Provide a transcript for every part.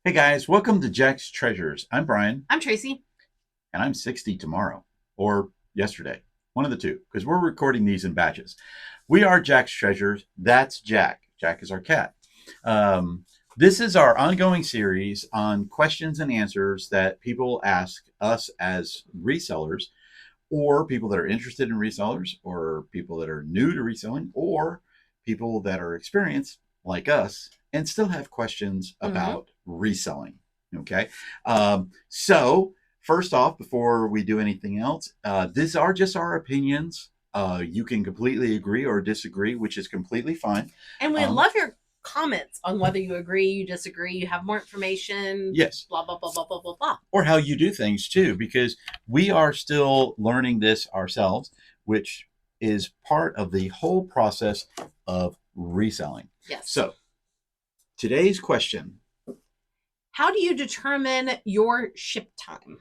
Hey guys, welcome to Jack's Treasures. I'm Brian, I'm Tracy. and I'm 60 tomorrow, or yesterday, one of the two, because we're recording these in batches. We are Jack's Treasures. That's Jack. Jack is our cat. Um, this is our ongoing series on questions and answers that people ask us as resellers, or people that are interested in resellers, or people that are new to reselling, or people that are experienced like us and still have questions hmm about reselling. Okay. So, first off, before we do anything else, these are just our opinions. You can completely agree or disagree, which is completely fine. And we Um, love your comments on whether you agree, you disagree, you have more information, yes, blah, blah, blah, blah, blah, blah, blah. or how you do things too, because we are still learning this ourselves, which is part of the whole process of reselling. Yes. So, today's question, How do you determine your ship time?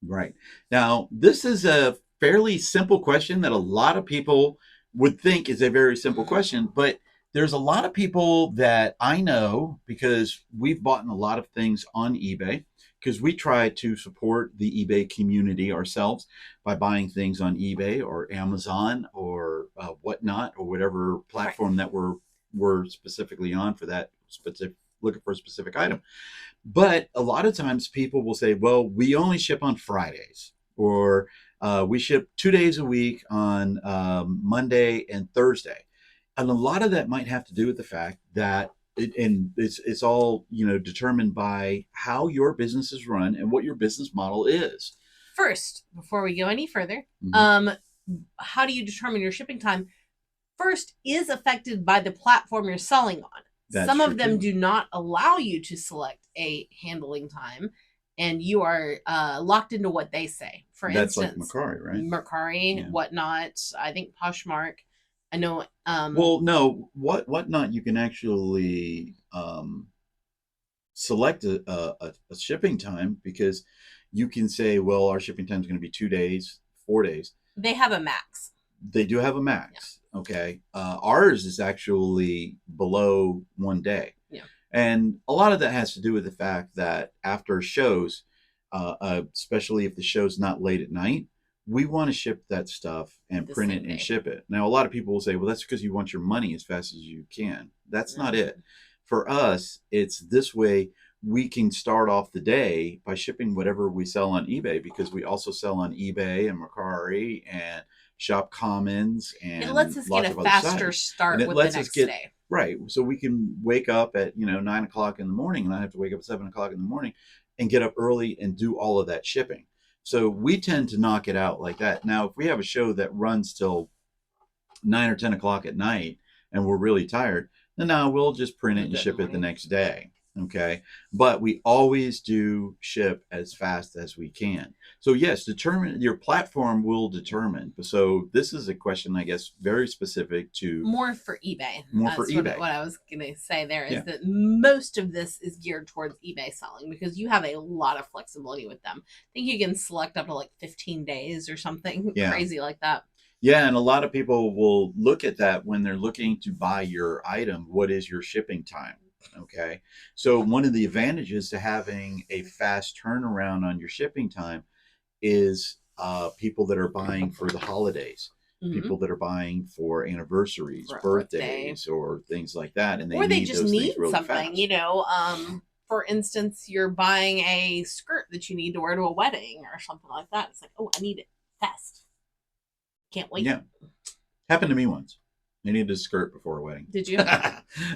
right now, this is a fairly simple question that a lot of people would think is a very simple question, but there's a lot of people that I know because we've bought a lot of things on eBay because we try to support the eBay community ourselves by buying things on eBay or Amazon or whatnot or whatever Right. platform that we're specifically on for that specific looking for a specific item. But a lot of times people will say, well, we only ship on Fridays, or we ship 2 days a week on Monday and Thursday. And a lot of that might have to do with the fact that it's all determined by how your business is run and what your business model is. First, before we go any further, Mhm. um, how do you determine your shipping time? First, is affected by the platform you're selling on. That's Some true of them too. do not allow you to select a handling time, and you are locked into what they say. For That's like instance, Macari, right? Mercari, Yeah. whatnot. I think Poshmark. I know. Well, no, whatnot you can actually select a shipping time because you can say, well, our shipping time is going to be 2 days, 4 days. They have a max. They do have a Yeah. max. Okay. Ours is actually below 1 day. Yeah. And a lot of that has to do with the fact that after shows, especially if the show's not late at night, we want to ship that stuff and The print same it and day. ship it. Now, a lot of people will say, well, that's because you want your money as fast as you can. That's not Mm. it. For us, it's this way we can start off the day by shipping whatever we sell on eBay because we also sell on eBay and Mercari and Shop Commons It lets and us get lots a of other faster sites. And start it with the lets us next get day. right. So we can wake up at 9 o'clock in the morning, and I have to wake up at 7 o'clock in the morning and get up early and do all of that shipping. So we tend to knock it out like that. Now, if we have a show that runs till 9 or 10 o'clock at night and we're really tired, then now we'll just print it We'll and do it in ship the it the morning. next day. Okay. But we always do ship as fast as we can. So, yes, determine your platform will determine. So, this is a question, I guess, very specific to More for eBay. more for That's what eBay. I was going to say there is Yeah. that most of this is geared towards eBay selling because you have a lot of flexibility with them. I think you can select up to like 15 days or something Yeah. crazy like that. Yeah. And a lot of people will look at that when they're looking to buy your item. What is your shipping time? Okay. So, one of the advantages to having a fast turnaround on your shipping time is people that are buying for the holidays, Mm-hmm. people that are buying for anniversaries, For a birthday. birthdays, or things like that, and they Or they need just those things need really something, fast. for instance, you're buying a skirt that you need to wear to a wedding or something like that. It's like, oh, I need it fast. Can't wait. Yeah, happened to me once. I needed a skirt before a wedding. Did you?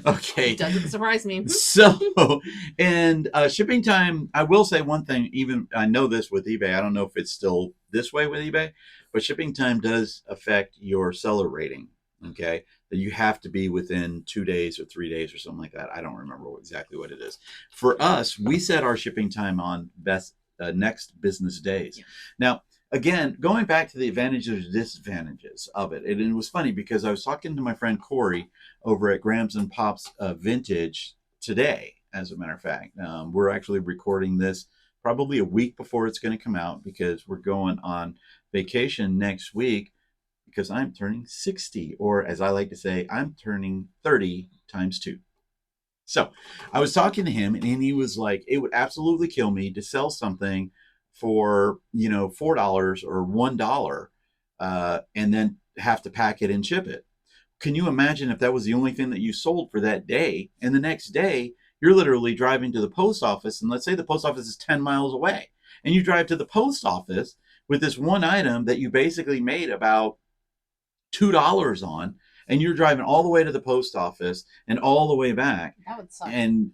Okay, Doesn't surprise me. so and shipping time. I will say one thing. Even I know this with eBay. I don't know if it's still this way with eBay, but shipping time does affect your seller rating. Okay, that you have to be within 2 days or 3 days or something like that. I don't remember exactly what it is. For us, we set our shipping time on best next business days. Yeah. Now, again, going back to the advantages and disadvantages of it, and it was funny because I was talking to my friend Corey over at Grams and Pops Vintage today. As a matter of fact, we're actually recording this probably a week before it's going to come out because we're going on vacation next week because I'm turning 60, or as I like to say, I'm turning 30 times two. So I was talking to him, and he was like, it would absolutely kill me to sell something for, $4 or $1, and then have to pack it and ship it. Can you imagine if that was the only thing that you sold for that day? And the next day, you're literally driving to the post office, and let's say the post office is 10 miles away, and you drive to the post office with this one item that you basically made about $2 on, and you're driving all the way to the post office and all the way back, That would suck. and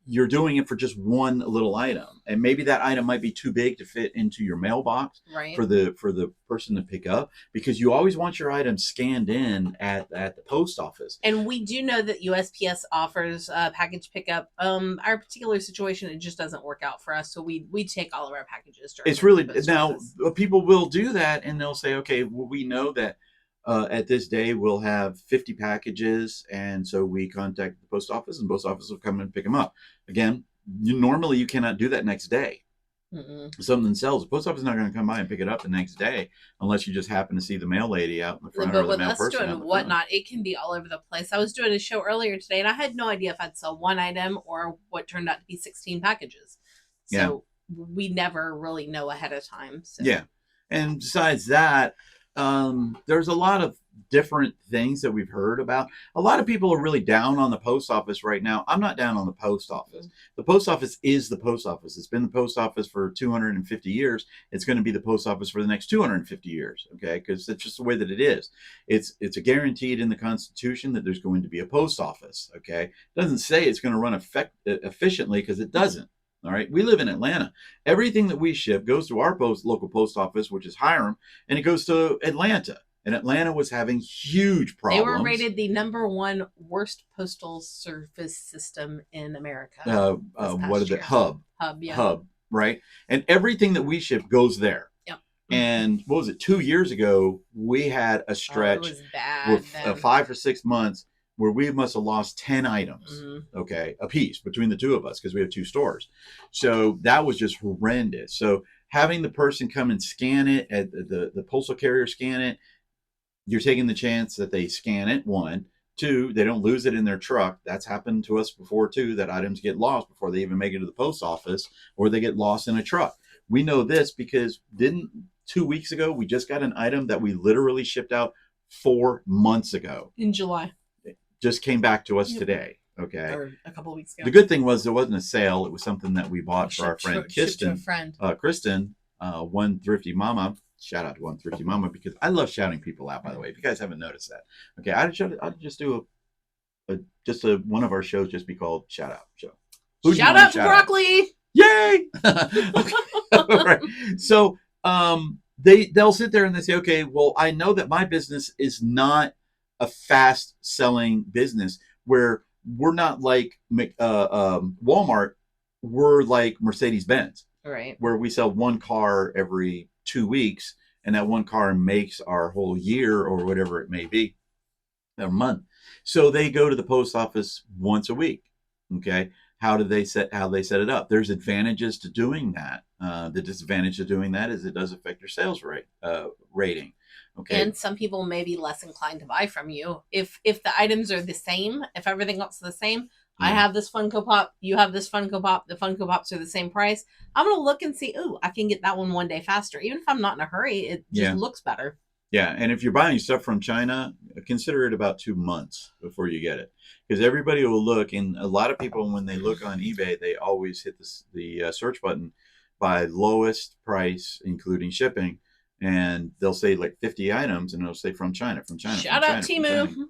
you're doing it for just one little item, and maybe that item might be too big to fit into your mailbox Right. for the person to pick up, because you always want your items scanned in at the post office. And we do know that USPS offers package pickup. Our particular situation, it just doesn't work out for us, so we take all of our packages. It's really now people will do that, and they'll say, okay, well, we know that at this day we'll have 50 packages, and so we contact the post office, and the post office will come and pick them up. Again, normally you cannot do that next day. Something sells, the post office is not going to come by and pick it up the next day unless you just happen to see the mail lady out in the front. But with us doing whatnot, it can be all over the place. I was doing a show earlier today, and I had no idea if I'd sell one item or what turned out to be 16 packages. So we never really know ahead of time. So. Yeah. And besides that, there's a lot of different things that we've heard about. A lot of people are really down on the post office right now. I'm not down on the post office. The post office is the post office. It's been the post office for 250 years. It's going to be the post office for the next 250 years. Okay. Because it's just the way that it is. It's a guaranteed in the Constitution that there's going to be a post office. Okay. It doesn't say it's going to run efficiently, because it doesn't. All right. We live in Atlanta. Everything that we ship goes to our local post office, which is Hiram, and it goes to Atlanta. And Atlanta was having huge problems. They were rated the #1 worst postal service system in America. What is it? Hub. Yeah. Hub, right? And everything that we ship goes there. Yep. And what was it? 2 years ago, we had a stretch with 5 or 6 months where we must have lost 10 items, okay, a piece between the two of us, because we have 2 stores. So that was just horrendous. So having the person come and scan it, at the postal carrier scan it, you're taking the chance that they scan it, 1. 2, they don't lose it in their truck. That's happened to us before too, that items get lost before they even make it to the post office, or they get lost in a truck. We know this because 2 weeks ago, we just got an item that we literally shipped out 4 months ago. In July. It just came back to us today. Okay. Or a couple of weeks ago. The good thing was there wasn't a sale. It was something that we bought for our friend Kristen. One Thrifty Mama. Shout out to One Thrifty Mama, because I love shouting people out, by the way, if you guys haven't noticed that. Okay, I'd just do one of our shows just be called Shout Out Show. Shout out to Broccoli! Yay! Okay. All right. So they'll sit there and they say, okay, well, I know that my business is not a fast selling business, where we're not like Walmart. We're like Mercedes-Benz, right? Where we sell one car every 2 weeks, and that one car makes our whole year, or whatever it may be, a month. So they go to the post office once a week. Okay. How they set it up? There's advantages to doing that. The disadvantage of doing that is it does affect your sales rating. Okay. And some people may be less inclined to buy from you if the items are the same. If everything else is the same, I have this Funko Pop, you have this Funko Pop, the Funko Pops are the same price. I'm going to look and see, I can get that one day faster. Even if I'm not in a hurry, it just looks better. Yeah, and if you're buying stuff from China, consider it about 2 months before you get it. Because everybody will look, and a lot of people, when they look on eBay, they always hit the search button by lowest price, including shipping. And they'll say like 50 items, and it'll say from China. Shout out Temu.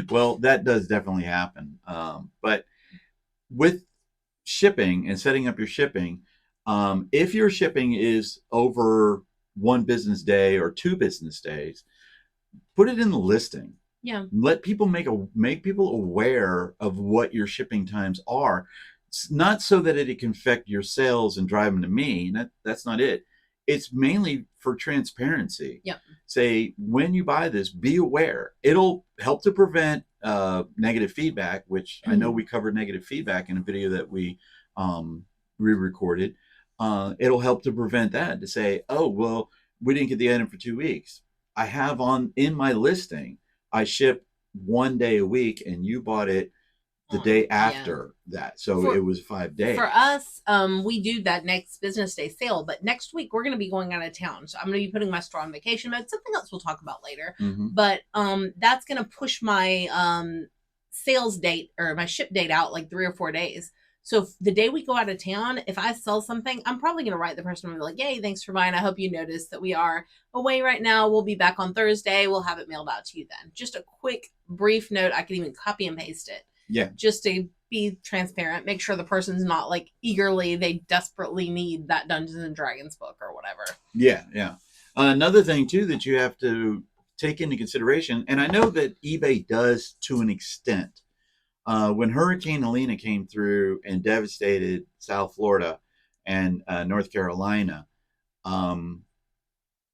Well, that does definitely happen. But with shipping and setting up your shipping, if your shipping is over 1 business day or 2 business days, put it in the listing. Yeah. Let people make people aware of what your shipping times are. It's not so that it can affect your sales and drive them to me. That's not it. It's mainly for transparency. Yeah. Say, when you buy this, be aware. It'll help to prevent negative feedback, which I know we covered negative feedback in a video that we re-recorded. It'll help to prevent that, to say, oh, well, we didn't get the item for 2 weeks. I have in my listing, I ship 1 day a week, and you bought it the day Yeah. after that. So For- it was 5 days. For us, we do that next business day sale, but next week we're going to be going out of town. So I'm going to be putting my store on vacation mode. Something else we'll talk about later. Mhm. But that's going to push my sales date or my ship date out like 3 or 4 days. So if the day we go out of town, if I sell something, I'm probably going to write the person and be like, "Yay, thanks for buying. I hope you noticed that we are away right now. We'll be back on Thursday. We'll have it mailed out to you then." Just a quick, brief note. I can even copy and paste it. Yeah. Just to be transparent, make sure the person's not like they desperately need that Dungeons and Dragons book or whatever. Yeah, yeah. Another thing too that you have to take into consideration, and I know that eBay does to an extent. When Hurricane Helene came through and devastated South Florida and North Carolina,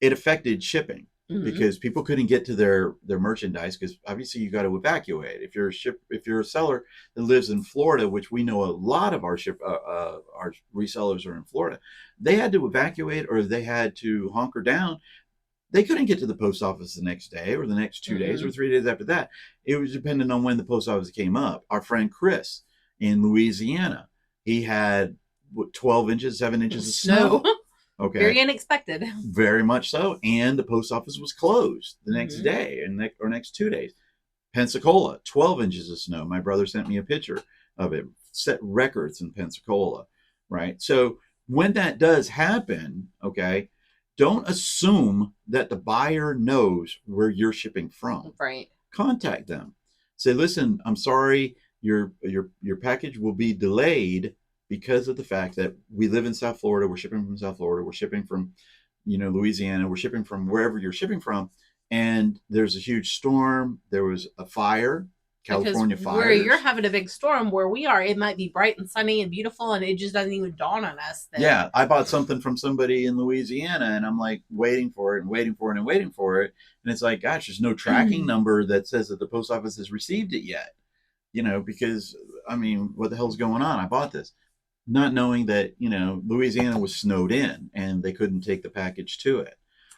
it affected shipping. Mhm. Because people couldn't get to their merchandise because obviously you got to evacuate. If you're a seller that lives in Florida, which we know a lot of our resellers are in Florida, they had to evacuate or they had to hunker down. They couldn't get to the post office the next day or the next 2 days or 3 days after that. It was dependent on when the post office came up. Our friend Chris in Louisiana, he had 12 inches, 7 inches of snow. Okay. Very unexpected. Very much so. And the post office was closed the next Mhm. day or next 2 days. Pensacola, 12 inches of snow. My brother sent me a picture of it. Set records in Pensacola, right? So when that does happen, okay, don't assume that the buyer knows where you're shipping from. Right. Contact them. Say, listen, I'm sorry, your package will be delayed because of the fact that we live in South Florida. We're shipping from South Florida. We're shipping from, Louisiana. We're shipping from wherever you're shipping from. And there's a huge storm. There was a fire, California fires. Where you're having a big storm, where we are, it might be bright and sunny and beautiful, and it just doesn't even dawn on us. Yeah, I bought something from somebody in Louisiana, and I'm like waiting for it and waiting for it and waiting for it. And it's like, gosh, there's no tracking number that says that the post office has received it yet. Because, I mean, what the hell's going on? I bought this. Not knowing that, Louisiana was snowed in and they couldn't take the package to it.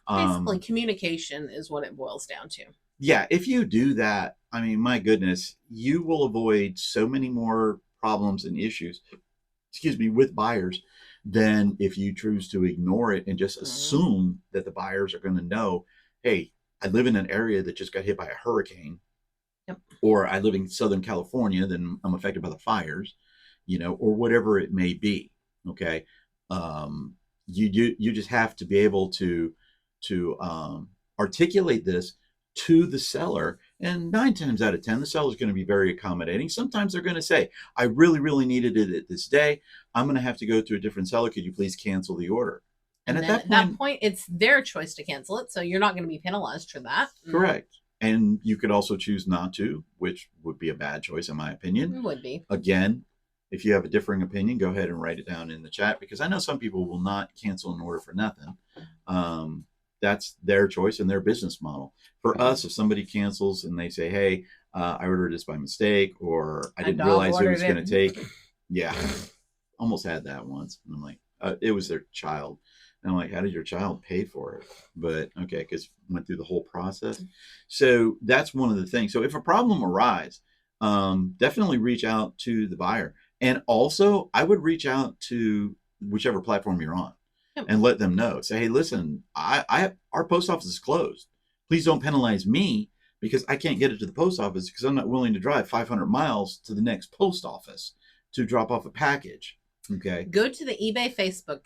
Basically, communication is what it boils down to. Yeah, if you do that, I mean, my goodness, you will avoid so many more problems and issues, with buyers than if you choose to ignore it and just assume that the buyers are going to know, hey, I live in an area that just got hit by a hurricane. Yep. Or I live in Southern California, then I'm affected by the fires. Or whatever it may be. Okay. You just have to be able to articulate this to the seller. And 9 times out of 10, the seller is going to be very accommodating. Sometimes they're going to say, I really, really needed it at this day. I'm going to have to go to a different seller. Could you please cancel the order? And at that point, it's their choice to cancel it. So you're not going to be penalized for that. Correct. And you could also choose not to, which would be a bad choice, in my opinion. It would be. Again, if you have a differing opinion, go ahead and write it down in the chat, because I know some people will not cancel an order for nothing. That's their choice and their business model. For us, if somebody cancels and they say, hey, I ordered this by mistake, or I didn't realize it was going to take. Yeah, almost had that once. And I'm like, it was their child. And I'm like, how did your child pay for it? But okay, because went through the whole process. So that's one of the things. So if a problem arises, definitely reach out to the buyer. And also, I would reach out to whichever platform you're on and let them know. Say, hey, listen, our post office is closed. Please don't penalize me because I can't get it to the post office because I'm not willing to drive 500 miles to the next post office to drop off a package. Okay. Go to the eBay Facebook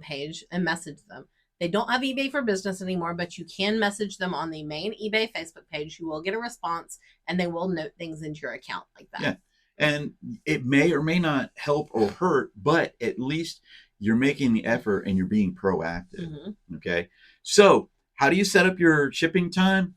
page and message them. They don't have eBay for Business anymore, but you can message them on the main eBay Facebook page. You will get a response, and they will note things into your account like that. Yeah. And it may or may not help or hurt, but at least you're making the effort and you're being proactive. Mm-hmm. Okay. So how do you set up your shipping time?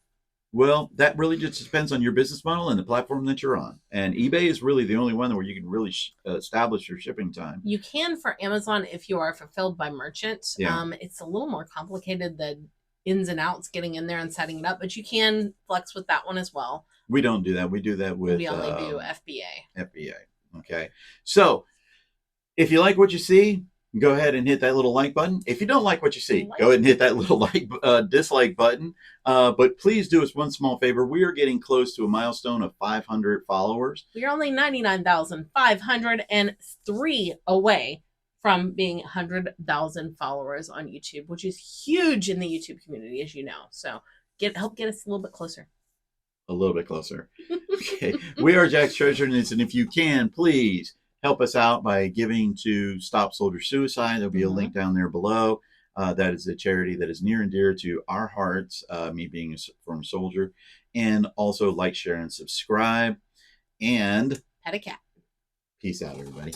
Well, that really just depends on your business model and the platform that you're on. And eBay is really the only one where you can really establish your shipping time. You can for Amazon if you are fulfilled by merchant. Yeah. It's a little more complicated, the ins and outs getting in there and setting it up, but you can flex with that one as well. We don't do that. We do that with... We only do FBA. FBA. Okay. So if you like what you see, go ahead and hit that little like button. If you don't like what you see, Like. go ahead and hit that little dislike button. But please do us one small favor. We are getting close to a milestone of 500 followers. We're only 99,503 away from being 100,000 followers on YouTube, which is huge in the YouTube community, as you know. So help get us a little bit closer. A little bit closer. Okay. We are Jack's Treasure News, and if you can, please help us out by giving to Stop Soldier Suicide. There'll be a link down there below. That is a charity that is near and dear to our hearts, me being a former soldier. And also like, share, and subscribe. And Pet a cat. peace out, everybody.